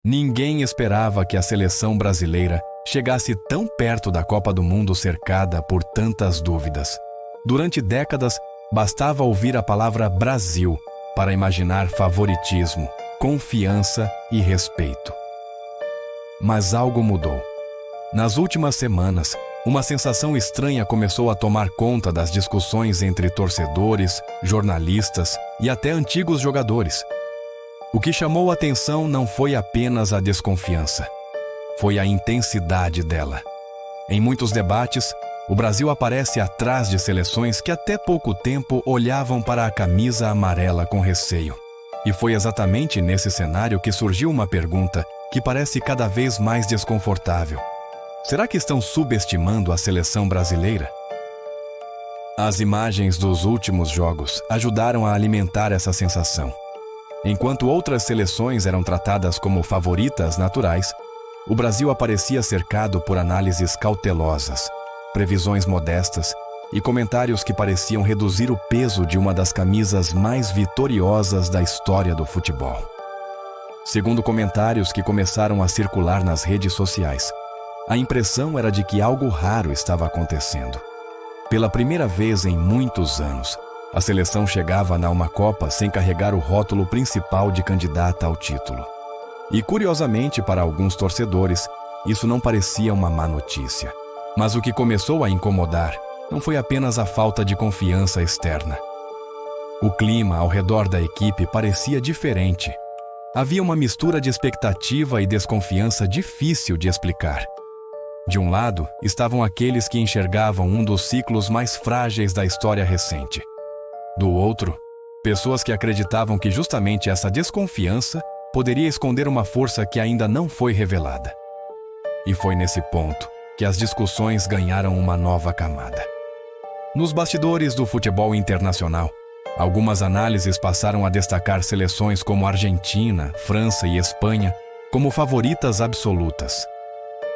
Ninguém esperava que a seleção brasileira chegasse tão perto da Copa do Mundo cercada por tantas dúvidas. Durante décadas, bastava ouvir a palavra Brasil para imaginar favoritismo, confiança e respeito. Mas algo mudou. Nas últimas semanas, uma sensação estranha começou a tomar conta das discussões entre torcedores, jornalistas e até antigos jogadores. O que chamou a atenção não foi apenas a desconfiança, foi a intensidade dela. Em muitos debates, o Brasil aparece atrás de seleções que até pouco tempo olhavam para a camisa amarela com receio. E foi exatamente nesse cenário que surgiu uma pergunta que parece cada vez mais desconfortável. Será que estão subestimando a seleção brasileira? As imagens dos últimos jogos ajudaram a alimentar essa sensação. Enquanto outras seleções eram tratadas como favoritas naturais, o Brasil aparecia cercado por análises cautelosas, previsões modestas e comentários que pareciam reduzir o peso de uma das camisas mais vitoriosas da história do futebol. Segundo comentários que começaram a circular nas redes sociais, a impressão era de que algo raro estava acontecendo. Pela primeira vez em muitos anos, a seleção chegava na uma Copa sem carregar o rótulo principal de candidata ao título. E curiosamente, para alguns torcedores, isso não parecia uma má notícia. Mas o que começou a incomodar não foi apenas a falta de confiança externa. O clima ao redor da equipe parecia diferente. Havia uma mistura de expectativa e desconfiança difícil de explicar. De um lado, estavam aqueles que enxergavam um dos ciclos mais frágeis da história recente. Do outro, pessoas que acreditavam que justamente essa desconfiança poderia esconder uma força que ainda não foi revelada. E foi nesse ponto que as discussões ganharam uma nova camada. Nos bastidores do futebol internacional, algumas análises passaram a destacar seleções como Argentina, França e Espanha como favoritas absolutas.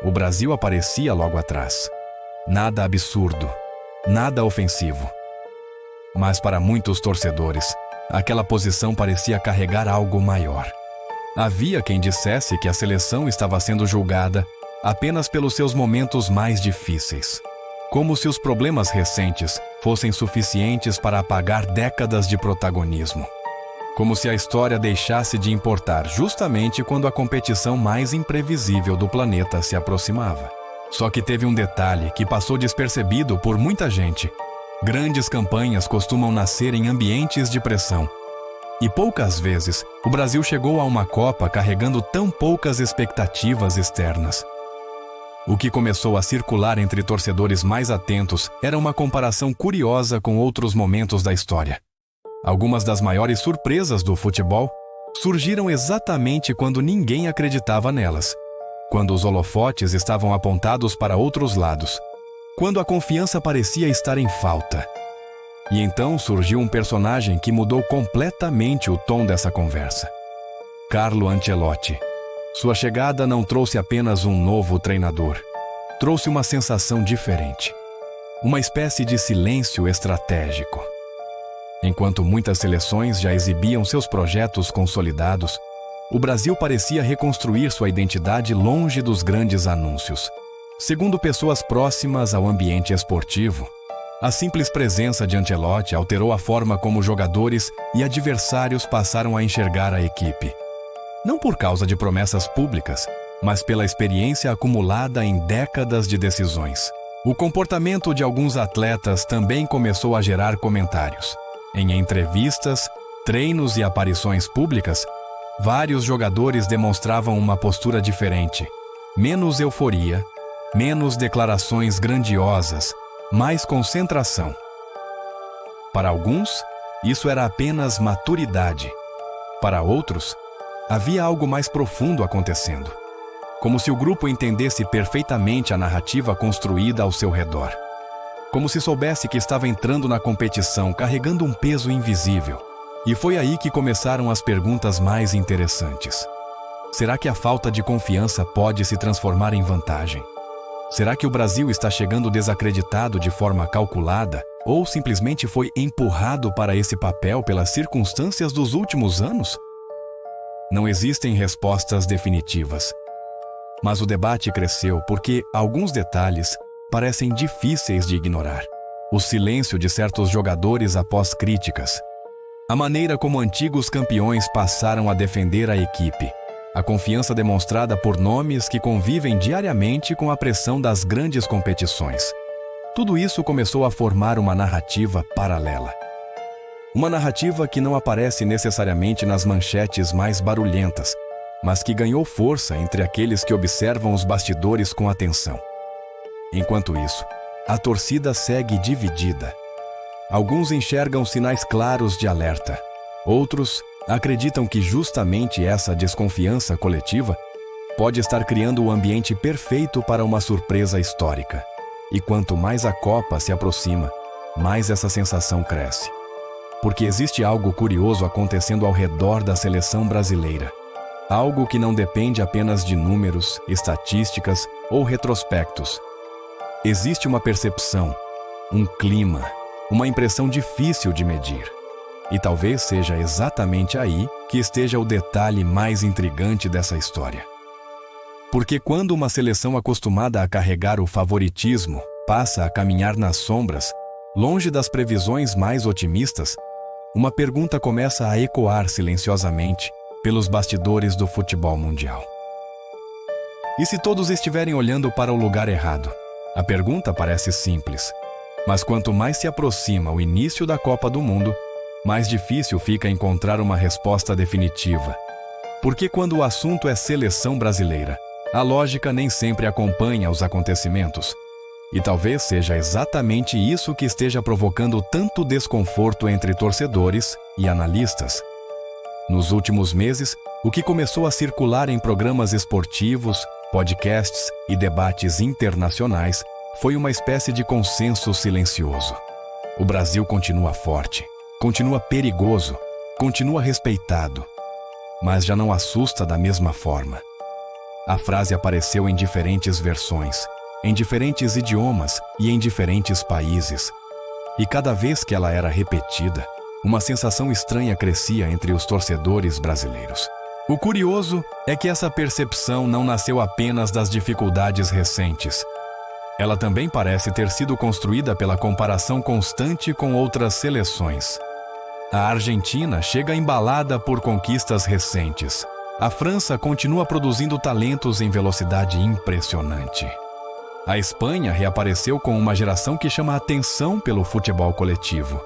O Brasil aparecia logo atrás. Nada absurdo, nada ofensivo. Mas para muitos torcedores, aquela posição parecia carregar algo maior. Havia quem dissesse que a seleção estava sendo julgada apenas pelos seus momentos mais difíceis, como se os problemas recentes fossem suficientes para apagar décadas de protagonismo. Como se a história deixasse de importar justamente quando a competição mais imprevisível do planeta se aproximava. Só que teve um detalhe que passou despercebido por muita gente. Grandes campanhas costumam nascer em ambientes de pressão. E poucas vezes o Brasil chegou a uma Copa carregando tão poucas expectativas externas. O que começou a circular entre torcedores mais atentos era uma comparação curiosa com outros momentos da história. Algumas das maiores surpresas do futebol surgiram exatamente quando ninguém acreditava nelas, quando os holofotes estavam apontados para outros lados, quando a confiança parecia estar em falta. E então surgiu um personagem que mudou completamente o tom dessa conversa. Carlo Ancelotti. Sua chegada não trouxe apenas um novo treinador, trouxe uma sensação diferente, uma espécie de silêncio estratégico. Enquanto muitas seleções já exibiam seus projetos consolidados, o Brasil parecia reconstruir sua identidade longe dos grandes anúncios. Segundo pessoas próximas ao ambiente esportivo, a simples presença de Ancelotti alterou a forma como jogadores e adversários passaram a enxergar a equipe. Não por causa de promessas públicas, mas pela experiência acumulada em décadas de decisões. O comportamento de alguns atletas também começou a gerar comentários. Em entrevistas, treinos e aparições públicas, vários jogadores demonstravam uma postura diferente. Menos euforia, menos declarações grandiosas, mais concentração. Para alguns, isso era apenas maturidade. Para outros, havia algo mais profundo acontecendo. Como se o grupo entendesse perfeitamente a narrativa construída ao seu redor. Como se soubesse que estava entrando na competição carregando um peso invisível. E foi aí que começaram as perguntas mais interessantes. Será que a falta de confiança pode se transformar em vantagem? Será que o Brasil está chegando desacreditado de forma calculada ou simplesmente foi empurrado para esse papel pelas circunstâncias dos últimos anos? Não existem respostas definitivas. Mas o debate cresceu porque alguns detalhes parecem difíceis de ignorar. O silêncio de certos jogadores após críticas. A maneira como antigos campeões passaram a defender a equipe. A confiança demonstrada por nomes que convivem diariamente com a pressão das grandes competições. Tudo isso começou a formar uma narrativa paralela. Uma narrativa que não aparece necessariamente nas manchetes mais barulhentas, mas que ganhou força entre aqueles que observam os bastidores com atenção. Enquanto isso, a torcida segue dividida. Alguns enxergam sinais claros de alerta. Outros acreditam que justamente essa desconfiança coletiva pode estar criando o ambiente perfeito para uma surpresa histórica. E quanto mais a Copa se aproxima, mais essa sensação cresce. Porque existe algo curioso acontecendo ao redor da seleção brasileira. Algo que não depende apenas de números, estatísticas ou retrospectos. Existe uma percepção, um clima, uma impressão difícil de medir. E talvez seja exatamente aí que esteja o detalhe mais intrigante dessa história. Porque quando uma seleção acostumada a carregar o favoritismo passa a caminhar nas sombras, longe das previsões mais otimistas, uma pergunta começa a ecoar silenciosamente pelos bastidores do futebol mundial. E se todos estiverem olhando para o lugar errado? A pergunta parece simples, mas quanto mais se aproxima o início da Copa do Mundo, mais difícil fica encontrar uma resposta definitiva. Porque quando o assunto é seleção brasileira, a lógica nem sempre acompanha os acontecimentos. E talvez seja exatamente isso que esteja provocando tanto desconforto entre torcedores e analistas. Nos últimos meses, o que começou a circular em programas esportivos, podcasts e debates internacionais foi uma espécie de consenso silencioso. O Brasil continua forte, continua perigoso, continua respeitado, mas já não assusta da mesma forma. A frase apareceu em diferentes versões, em diferentes idiomas e em diferentes países. E cada vez que ela era repetida, uma sensação estranha crescia entre os torcedores brasileiros. O curioso é que essa percepção não nasceu apenas das dificuldades recentes. Ela também parece ter sido construída pela comparação constante com outras seleções. A Argentina chega embalada por conquistas recentes. A França continua produzindo talentos em velocidade impressionante. A Espanha reapareceu com uma geração que chama a atenção pelo futebol coletivo.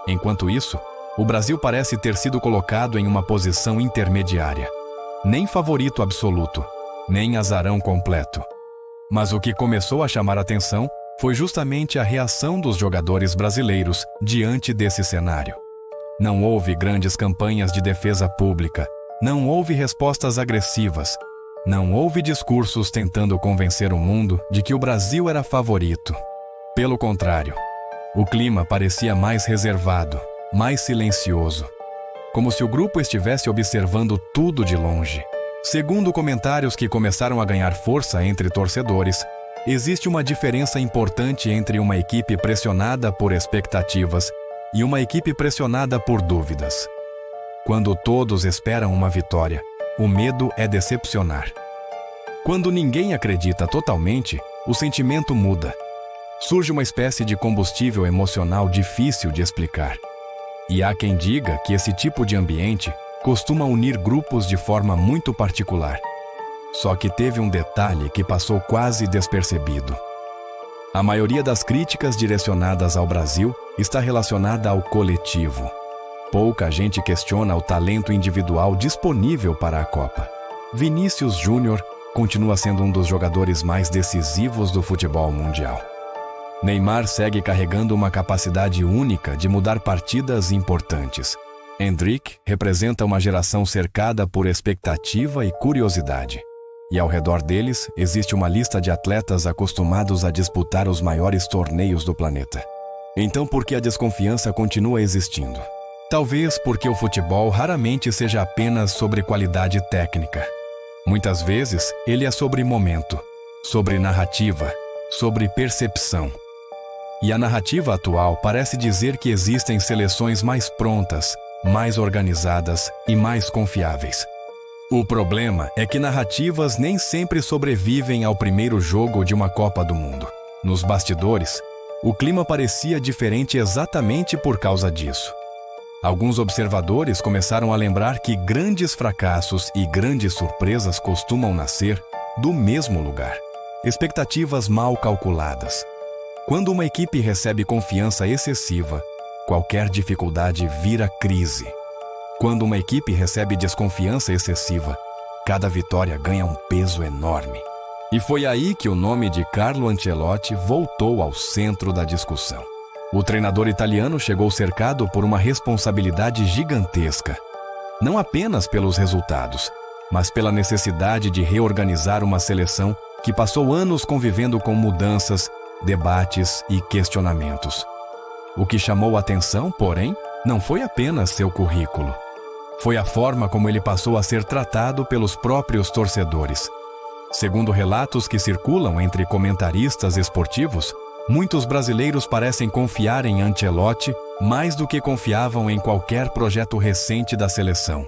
Enquanto isso, o Brasil parece ter sido colocado em uma posição intermediária. Nem favorito absoluto, nem azarão completo. Mas o que começou a chamar a atenção foi justamente a reação dos jogadores brasileiros diante desse cenário. Não houve grandes campanhas de defesa pública, não houve respostas agressivas, não houve discursos tentando convencer o mundo de que o Brasil era favorito. Pelo contrário, o clima parecia mais reservado, mais silencioso, como se o grupo estivesse observando tudo de longe. Segundo comentários que começaram a ganhar força entre torcedores, existe uma diferença importante entre uma equipe pressionada por expectativas e uma equipe pressionada por dúvidas. Quando todos esperam uma vitória, o medo é decepcionar. Quando ninguém acredita totalmente, o sentimento muda. Surge uma espécie de combustível emocional difícil de explicar. E há quem diga que esse tipo de ambiente costuma unir grupos de forma muito particular. Só que teve um detalhe que passou quase despercebido. A maioria das críticas direcionadas ao Brasil está relacionada ao coletivo. Pouca gente questiona o talento individual disponível para a Copa. Vinícius Júnior continua sendo um dos jogadores mais decisivos do futebol mundial. Neymar segue carregando uma capacidade única de mudar partidas importantes. Endrick representa uma geração cercada por expectativa e curiosidade. E ao redor deles existe uma lista de atletas acostumados a disputar os maiores torneios do planeta. Então, por que a desconfiança continua existindo? Talvez porque o futebol raramente seja apenas sobre qualidade técnica. Muitas vezes, ele é sobre momento, sobre narrativa, sobre percepção. E a narrativa atual parece dizer que existem seleções mais prontas, mais organizadas e mais confiáveis. O problema é que narrativas nem sempre sobrevivem ao primeiro jogo de uma Copa do Mundo. Nos bastidores, o clima parecia diferente exatamente por causa disso. Alguns observadores começaram a lembrar que grandes fracassos e grandes surpresas costumam nascer do mesmo lugar. Expectativas mal calculadas. Quando uma equipe recebe confiança excessiva, qualquer dificuldade vira crise. Quando uma equipe recebe desconfiança excessiva, cada vitória ganha um peso enorme. E foi aí que o nome de Carlo Ancelotti voltou ao centro da discussão. O treinador italiano chegou cercado por uma responsabilidade gigantesca, não apenas pelos resultados, mas pela necessidade de reorganizar uma seleção que passou anos convivendo com mudanças, debates e questionamentos. O que chamou a atenção, porém, não foi apenas seu currículo. Foi a forma como ele passou a ser tratado pelos próprios torcedores. Segundo relatos que circulam entre comentaristas esportivos, muitos brasileiros parecem confiar em Ancelotti mais do que confiavam em qualquer projeto recente da seleção.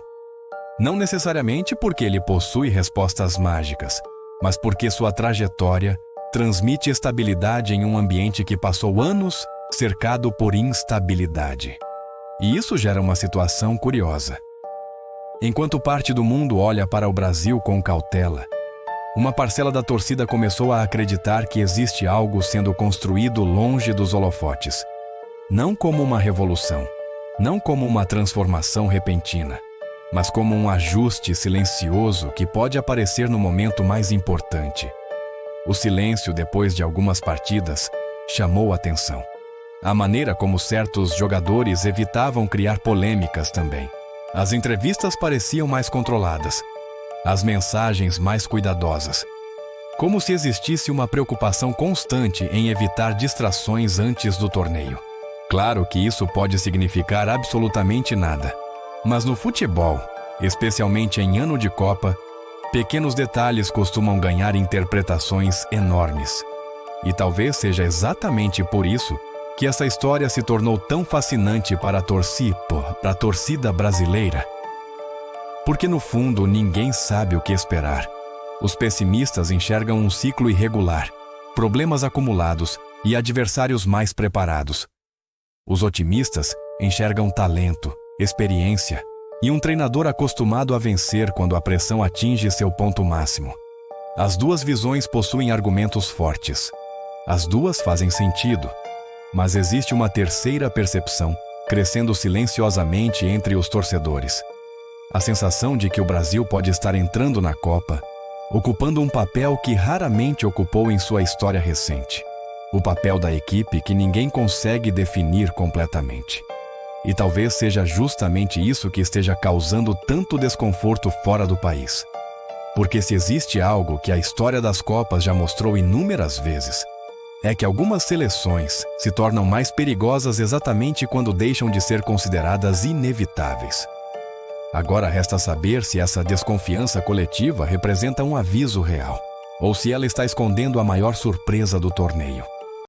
Não necessariamente porque ele possui respostas mágicas, mas porque sua trajetória transmite estabilidade em um ambiente que passou anos cercado por instabilidade. E isso gera uma situação curiosa. Enquanto parte do mundo olha para o Brasil com cautela, uma parcela da torcida começou a acreditar que existe algo sendo construído longe dos holofotes. Não como uma revolução, não como uma transformação repentina, mas como um ajuste silencioso que pode aparecer no momento mais importante. O silêncio depois de algumas partidas chamou atenção. A maneira como certos jogadores evitavam criar polêmicas também. As entrevistas pareciam mais controladas, as mensagens mais cuidadosas, como se existisse uma preocupação constante em evitar distrações antes do torneio. Claro que isso pode significar absolutamente nada, mas no futebol, especialmente em ano de Copa, pequenos detalhes costumam ganhar interpretações enormes. E talvez seja exatamente por isso que essa história se tornou tão fascinante para a torcida brasileira. Porque no fundo ninguém sabe o que esperar. Os pessimistas enxergam um ciclo irregular, problemas acumulados e adversários mais preparados. Os otimistas enxergam talento, experiência e um treinador acostumado a vencer quando a pressão atinge seu ponto máximo. As duas visões possuem argumentos fortes. As duas fazem sentido. Mas existe uma terceira percepção, crescendo silenciosamente entre os torcedores. A sensação de que o Brasil pode estar entrando na Copa, ocupando um papel que raramente ocupou em sua história recente. O papel da equipe que ninguém consegue definir completamente. E talvez seja justamente isso que esteja causando tanto desconforto fora do país. Porque se existe algo que a história das Copas já mostrou inúmeras vezes, é que algumas seleções se tornam mais perigosas exatamente quando deixam de ser consideradas inevitáveis. Agora resta saber se essa desconfiança coletiva representa um aviso real, ou se ela está escondendo a maior surpresa do torneio.